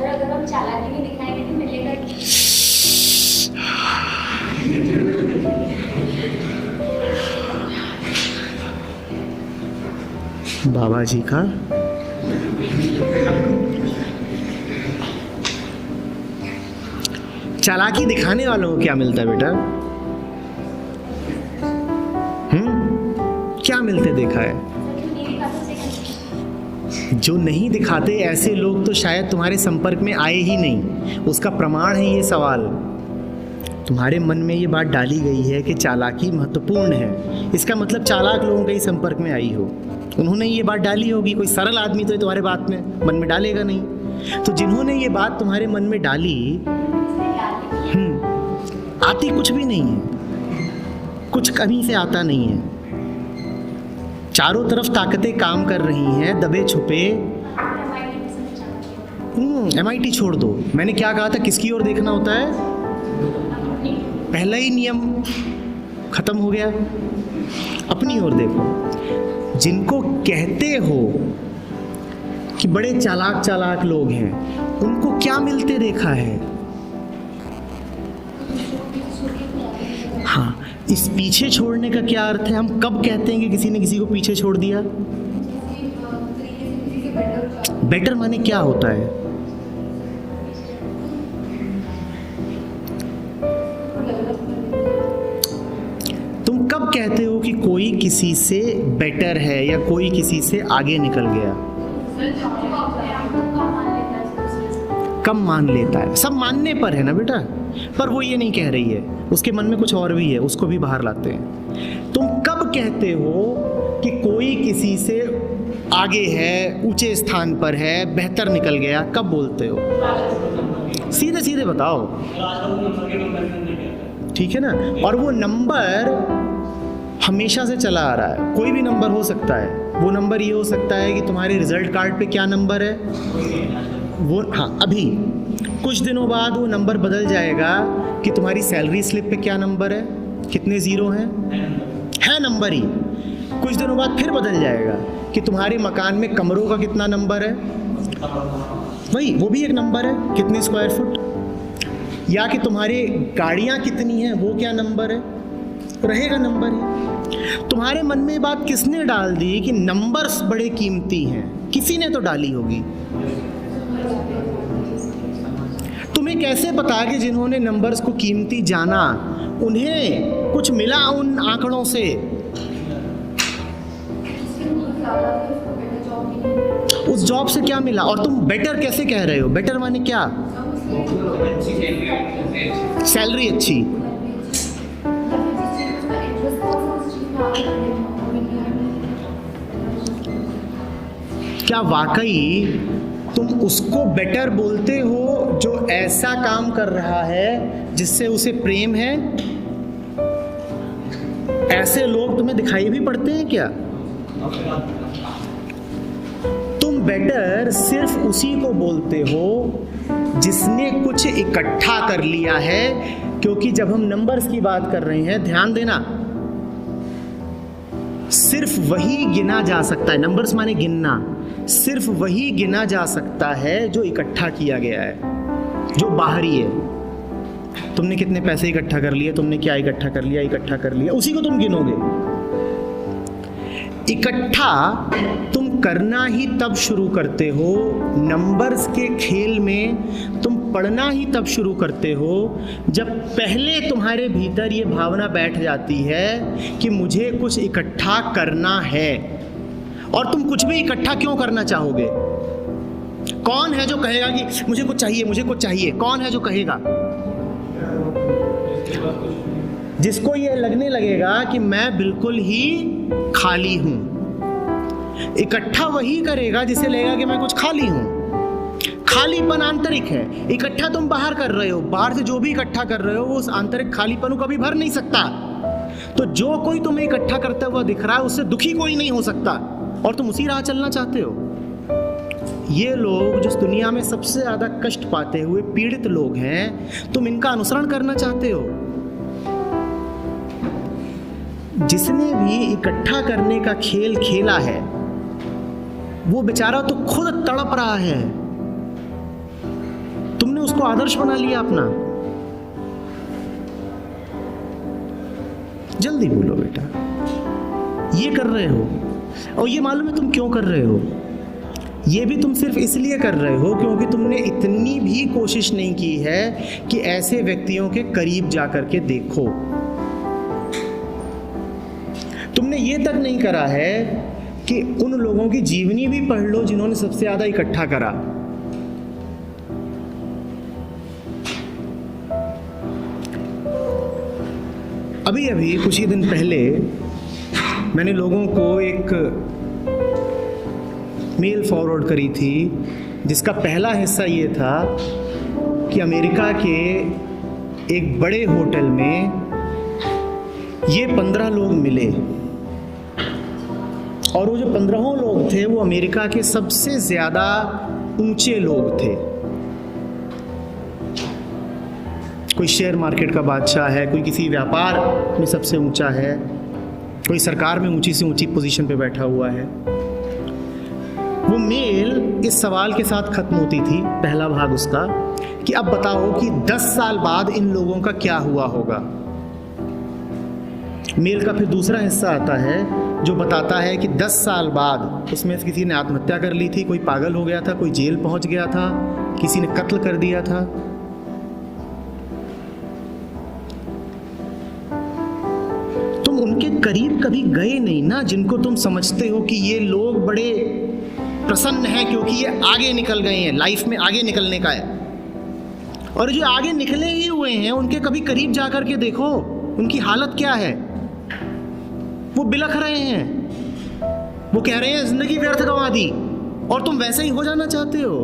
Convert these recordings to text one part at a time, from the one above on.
Sir अगर हम चालाकी नहीं दिखाएंगे तो मिलेगा क्या? बाबा जी का चालाकी दिखाने वालों को क्या मिलता है बेटा? क्या मिलते देखा है? जो नहीं दिखाते ऐसे लोग तो शायद तुम्हारे संपर्क में आए ही नहीं। उसका प्रमाण है ये सवाल। तुम्हारे मन में ये बात डाली गई है कि चालाकी महत्वपूर्ण है, इसका मतलब चालाक लोगों के ही संपर्क में आई हो। उन्होंने ये बात डाली होगी। कोई सरल आदमी तो तुम्हारे बात में मन में डालेगा नहीं। तो जिन्होंने ये बात तुम्हारे मन में डाली, आती कुछ भी नहीं है, कुछ कहीं से आता नहीं है। चारों तरफ ताकतें काम कर रही हैं दबे छुपे। MIT छोड़ दो। मैंने क्या कहा था, किसकी ओर देखना होता है? पहला ही नियम खत्म हो गया। अपनी ओर देखो। जिनको कहते हो कि बड़े चालाक चालाक लोग हैं, उनको क्या मिलते देखा है? हाँ, इस पीछे छोड़ने का क्या अर्थ है? हम कब कहते हैं कि किसी ने किसी को पीछे छोड़ दिया? बेटर माने क्या होता है? तुम कब कहते हो कि कोई किसी से बेटर है या कोई किसी से आगे निकल गया? कम मान लेता है। सब मानने पर है ना बेटा, पर वो ये नहीं कह रही है, उसके मन में कुछ और भी है, उसको भी बाहर लाते हैं। तुम कब कहते हो कि कोई किसी से आगे है, ऊंचे स्थान पर है, बेहतर निकल गया? कब बोलते हो? सीधे सीधे बताओ, ठीक है ना? और वो नंबर हमेशा से चला आ रहा है। कोई भी नंबर हो सकता है। वो नंबर ये हो सकता है कि तुम्हारे रिजल्ट कार्ड पे क्या नंबर है वो, हाँ, अभी कुछ दिनों बाद वो नंबर बदल जाएगा कि तुम्हारी सैलरी स्लिप पे क्या नंबर है, कितने ज़ीरो हैं, है नंबर ही। कुछ दिनों बाद फिर बदल जाएगा कि तुम्हारे मकान में कमरों का कितना नंबर है, वही वो भी एक नंबर है, कितने स्क्वायर फुट। या कि तुम्हारी गाड़ियाँ कितनी हैं, वो क्या नंबर है, रहेगा नंबर ही। तुम्हारे मन में बात किसने डाल दी कि नंबर्स बड़े कीमती हैं? किसी ने तो डाली होगी। तुम्हें कैसे पता कि जिन्होंने नंबर्स को कीमती जाना, उन्हें कुछ मिला उन आंकड़ों से? उस जॉब से क्या मिला? और तुम बेटर कैसे कह रहे हो? बेटर माने क्या? सैलरी अच्छी। क्या वाकई तुम उसको बेटर बोलते हो जो ऐसा काम कर रहा है जिससे उसे प्रेम है? ऐसे लोग तुम्हें दिखाई भी पड़ते हैं क्या? तुम बेटर सिर्फ उसी को बोलते हो जिसने कुछ इकट्ठा कर लिया है। क्योंकि जब हम नंबर्स की बात कर रहे हैं, ध्यान देना, सिर्फ वही गिना जा सकता है। नंबर्स माने गिनना। सिर्फ वही गिना जा सकता है जो इकट्ठा किया गया है, जो बाहरी है। तुमने कितने पैसे इकट्ठा कर लिए, तुमने क्या इकट्ठा कर लिया, इकट्ठा कर लिया, उसी को तुम गिनोगे। इकट्ठा तुम करना ही तब शुरू करते हो, नंबर्स के खेल में तुम पढ़ना ही तब शुरू करते हो जब पहले तुम्हारे भीतर ये भावना बैठ जाती है कि मुझे कुछ इकट्ठा करना है। और तुम कुछ भी इकट्ठा क्यों करना चाहोगे? कौन है जो कहेगा कि मुझे कुछ चाहिए, मुझे कुछ चाहिए? कौन है जो कहेगा? जिसको ये लगने लगेगा कि मैं बिल्कुल ही खाली हूं। इकट्ठा वही करेगा जिसे लगेगा कि मैं कुछ खाली हूं। खालीपन आंतरिक है, इकट्ठा तुम बाहर कर रहे हो। बाहर से जो भी इकट्ठा कर रहे हो वो उस आंतरिक खालीपन को कभी भर नहीं सकता। तो जो कोई तुम्हें इकट्ठा करता हुआ दिख रहा है उससे दुखी कोई नहीं हो सकता, और तुम उसी राह चलना चाहते हो। ये लोग जो दुनिया में सबसे ज्यादा कष्ट पाते हुए पीड़ित लोग हैं, तुम इनका अनुसरण करना चाहते हो। जिसने भी इकट्ठा करने का खेल खेला है वो बेचारा तो खुद तड़प रहा है। तुमने उसको आदर्श बना लिया अपना। जल्दी बोलो बेटा, ये कर रहे हो, और ये मालूम है तुम क्यों कर रहे हो? ये भी तुम सिर्फ इसलिए कर रहे हो क्योंकि तुमने इतनी भी कोशिश नहीं की है कि ऐसे व्यक्तियों के करीब जाकर के देखो। तुमने ये तक नहीं करा है कि उन लोगों की जीवनी भी पढ़ लो जिन्होंने सबसे ज्यादा इकट्ठा करा। अभी अभी कुछ ही दिन पहले मैंने लोगों को एक मेल फॉरवर्ड करी थी जिसका पहला हिस्सा ये था कि अमेरिका के एक बड़े होटल में ये 15 लोग मिले, और वो जो 15 लोग थे वो अमेरिका के सबसे ज़्यादा ऊंचे लोग थे। कोई शेयर मार्केट का बादशाह है, कोई किसी व्यापार में सबसे ऊंचा है, कोई सरकार में ऊंची से ऊंची पोजीशन पे बैठा हुआ है। वो मेल इस सवाल के साथ खत्म होती थी, पहला भाग उसका, कि अब बताओ कि 10 साल बाद इन लोगों का क्या हुआ होगा। मेल का फिर दूसरा हिस्सा आता है जो बताता है कि 10 साल बाद उसमें से किसी ने आत्महत्या कर ली थी, कोई पागल हो गया था, कोई जेल पहुंच गया था, किसी ने कत्ल कर दिया था। तुम उनके करीब कभी गए नहीं ना, जिनको तुम समझते हो कि ये लोग बड़े प्रसन्न हैं क्योंकि ये आगे निकल गए हैं, लाइफ में आगे निकलने का है। और जो आगे निकले ही हुए हैं उनके कभी करीब जाकर के देखो उनकी हालत क्या है। वो बिलख रहे हैं, वो कह रहे हैं जिंदगी व्यर्थ गंवा दी, और तुम वैसे ही हो जाना चाहते हो।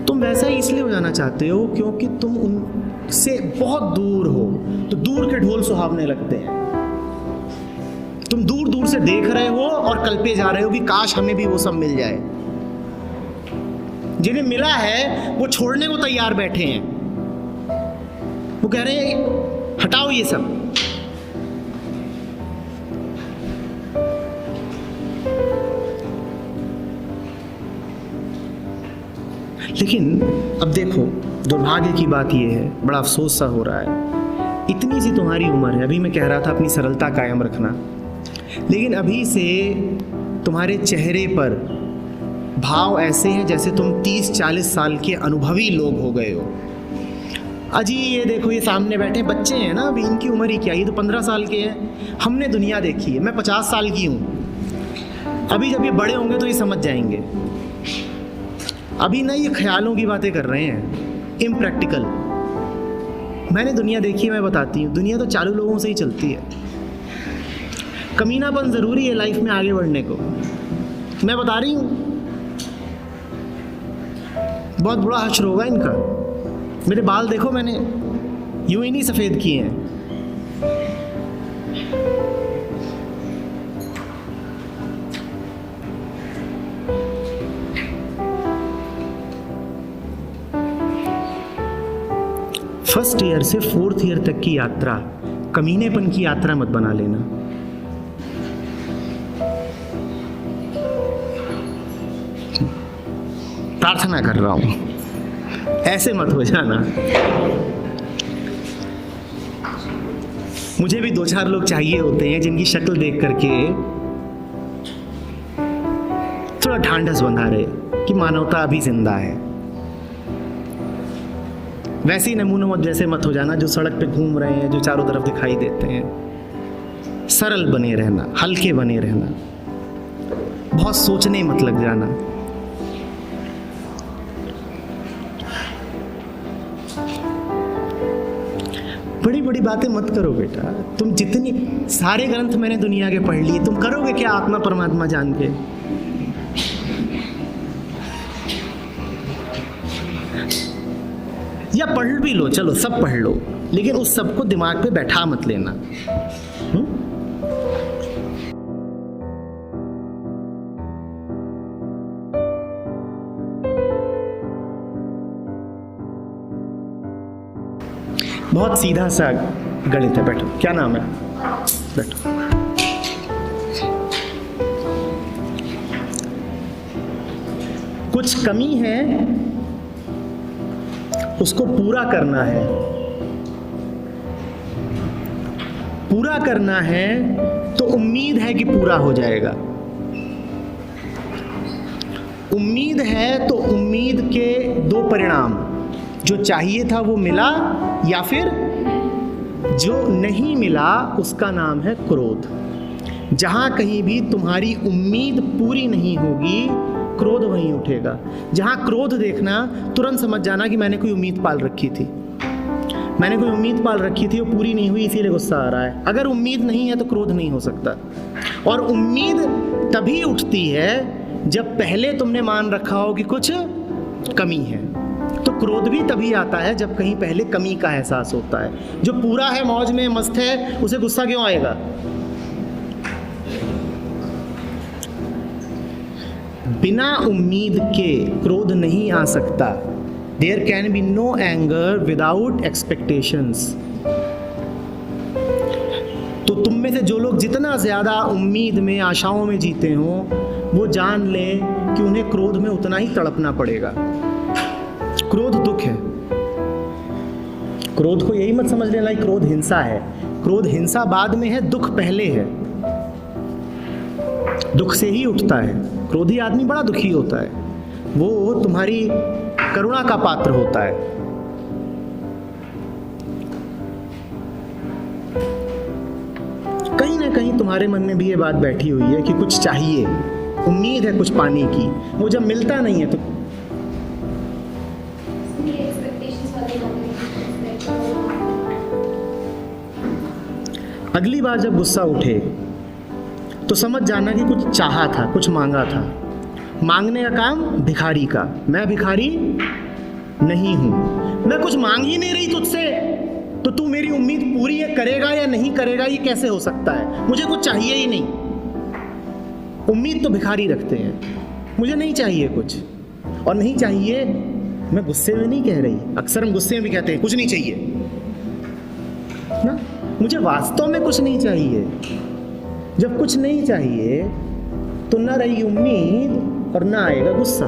तुम वैसा ही इसलिए हो जाना चाहते हो क्योंकि तुम उनसे बहुत दूर हो, तो दूर के ढोल सुहावने लगते हैं। तुम दूर दूर से देख रहे हो और कल्पे जा रहे हो कि काश हमें भी वो सब मिल जाए। जिन्हें मिला है वो छोड़ने को तैयार बैठे हैं, वो कह रहे हैं हटाओ ये सब। लेकिन अब देखो, दुर्भाग्य की बात यह है, बड़ा अफसोस सा हो रहा है, इतनी सी तुम्हारी उम्र है। अभी मैं कह रहा था अपनी सरलता कायम रखना, लेकिन अभी से तुम्हारे चेहरे पर भाव ऐसे हैं जैसे तुम 30-40 साल के अनुभवी लोग हो गए हो। अजी ये देखो, ये सामने बैठे बच्चे हैं ना, अभी इनकी उम्र ही क्या, ये तो 15 साल के हैं। हमने दुनिया देखी है, मैं 50 साल की हूँ। अभी जब ये बड़े होंगे तो ये समझ जाएंगे। अभी ना ये ख्यालों की बातें कर रहे हैं, इम्प्रैक्टिकल। मैंने दुनिया देखी है, मैं बताती हूँ, दुनिया तो चालू लोगों से ही चलती है। कमीनापन ज़रूरी है लाइफ में आगे बढ़ने को, मैं बता रही हूँ। बहुत बुरा हश्र होगा इनका। मेरे बाल देखो, मैंने यूं ही नहीं सफ़ेद किए हैं। फर्स्ट ईयर से 4th ईयर तक की यात्रा कमीनेपन की यात्रा मत बना लेना। प्रार्थना कर रहा हूं, ऐसे मत हो जाना। मुझे भी 2-4 लोग चाहिए होते हैं जिनकी शक्ल देख करके थोड़ा ढांढस बंधा रहे कि मानवता अभी जिंदा है। वैसे ही नमूनों मत जैसे मत हो जाना जो सड़क पे घूम रहे हैं, जो चारों तरफ दिखाई देते हैं। सरल बने रहना, हल्के बने रहना, बहुत सोचने मत लग जाना। बड़ी बड़ी बातें मत करो बेटा। तुम जितनी सारे ग्रंथ मैंने दुनिया के पढ़ लिए, तुम करोगे क्या आत्मा परमात्मा जान के? या पढ़ भी लो, चलो सब पढ़ लो, लेकिन उस सब को दिमाग पे बैठा मत लेना। बहुत सीधा सा गणित है। बैठो, क्या नाम है? बैठो। कुछ कमी है, उसको पूरा करना है। पूरा करना है तो उम्मीद है कि पूरा हो जाएगा। उम्मीद है तो उम्मीद के दो परिणाम, जो चाहिए था वो मिला या फिर जो नहीं मिला उसका नाम है क्रोध। जहाँ कहीं भी तुम्हारी उम्मीद पूरी नहीं होगी, क्रोध वहीं उठेगा। जहाँ क्रोध देखना, तुरंत समझ जाना कि मैंने कोई उम्मीद पाल रखी थी, मैंने कोई उम्मीद पाल रखी थी, वो पूरी नहीं हुई, इसीलिए गुस्सा आ रहा है। अगर उम्मीद नहीं है तो क्रोध नहीं हो सकता। और उम्मीद तभी उठती है जब पहले तुमने मान रखा हो कि कुछ कमी है। तो क्रोध भी तभी आता है जब कहीं पहले कमी का एहसास होता है। जो पूरा है, मौज में मस्त है, उसे गुस्सा क्यों आएगा? बिना उम्मीद के क्रोध नहीं आ सकता। There can be no anger without expectations. तो तुम में से जो लोग जितना ज़्यादा उम्मीद में, आशाओं में जीते हो, वो जान ले कि उन्हें क्रोध में उतना ही तड़पना पड़ेगा। क्रोध दुख है। क्रोध को यही मत समझ लेना कि क्रोध हिंसा है। क्रोध हिंसा बाद में है, दुख पहले है। दुख से ही उठता है। क्रोधी आदमी बड़ा दुखी होता है, वो तुम्हारी करुणा का पात्र होता है। कहीं ना कहीं तुम्हारे मन में भी ये बात बैठी हुई है कि कुछ चाहिए, उम्मीद है कुछ पाने की, वो जब मिलता नहीं है तो अगली बार जब गुस्सा उठे तो समझ जाना कि कुछ चाहा था, कुछ मांगा था। मांगने का काम भिखारी का। मैं भिखारी नहीं हूं, मैं कुछ मांग ही नहीं रही तुझसे, तो तू मेरी उम्मीद पूरी है करेगा या नहीं करेगा, ये कैसे हो सकता है? मुझे कुछ चाहिए ही नहीं। उम्मीद तो भिखारी रखते हैं, मुझे नहीं चाहिए कुछ। और नहीं चाहिए, मैं गुस्से में नहीं कह रही, अक्सर हम गुस्से में भी कहते हैं कुछ नहीं चाहिए ना, मुझे वास्तव में कुछ नहीं चाहिए। जब कुछ नहीं चाहिए तो ना रही उम्मीद और ना आएगा गुस्सा।